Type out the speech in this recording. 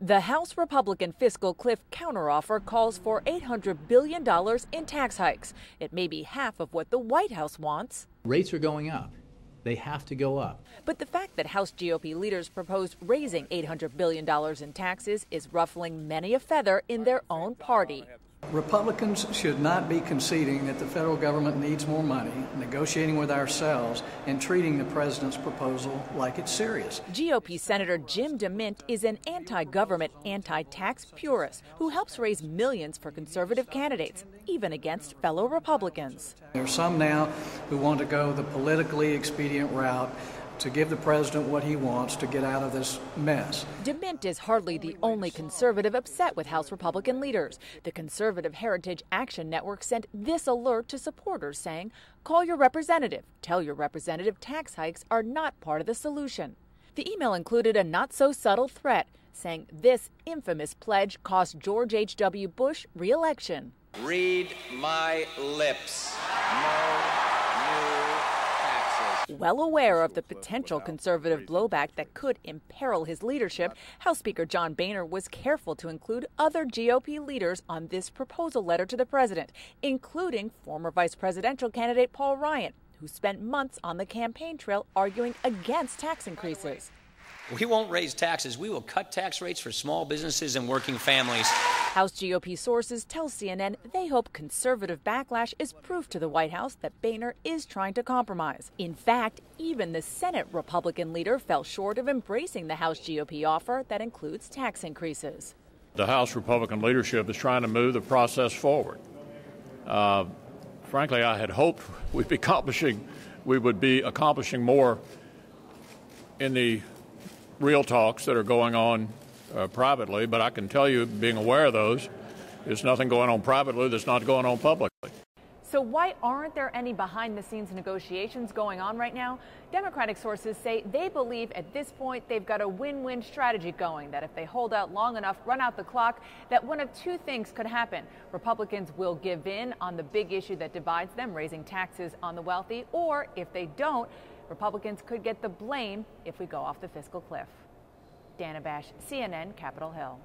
The House Republican fiscal cliff counteroffer calls for $800 billion in tax hikes. It may be half of what the White House wants. Rates are going up. They have to go up. But the fact that House GOP leaders proposed raising $800 billion in taxes is ruffling many a feather in their own party. Republicans should not be conceding that the federal government needs more money, negotiating with ourselves, and treating the president's proposal like it's serious. GOP Senator Jim DeMint is an anti-government, anti-tax purist who helps raise millions for conservative candidates, even against fellow Republicans. There are some now who want to go the politically expedient route to give the president what he wants to get out of this mess. DeMint is hardly the only conservative upset with House Republican leaders. The Conservative Heritage Action Network sent this alert to supporters saying, call your representative. Tell your representative tax hikes are not part of the solution. The email included a not-so-subtle threat, saying this infamous pledge cost George H.W. Bush re-election. Read my lips. No new taxes. Well aware of the potential conservative blowback that could imperil his leadership, House Speaker John Boehner was careful to include other GOP leaders on this proposal letter to the president, including former vice presidential candidate Paul Ryan, who spent months on the campaign trail arguing against tax increases. We won't raise taxes. We will cut tax rates for small businesses and working families. House GOP sources tell CNN they hope conservative backlash is proof to the White House that Boehner is trying to compromise. In fact, even the Senate Republican leader fell short of embracing the House GOP offer that includes tax increases. The House Republican leadership is trying to move the process forward. Frankly, I had hoped we would be accomplishing more in the real talks that are going on privately, but I can tell you, being aware of those, there's nothing going on privately that's not going on publicly. So why aren't there any behind-the-scenes negotiations going on right now? Democratic sources say they believe at this point they've got a win-win strategy going, that if they hold out long enough, run out the clock, that one of two things could happen. Republicans will give in on the big issue that divides them, raising taxes on the wealthy, or if they don't, Republicans could get the blame if we go off the fiscal cliff. Dana Bash, CNN, Capitol Hill.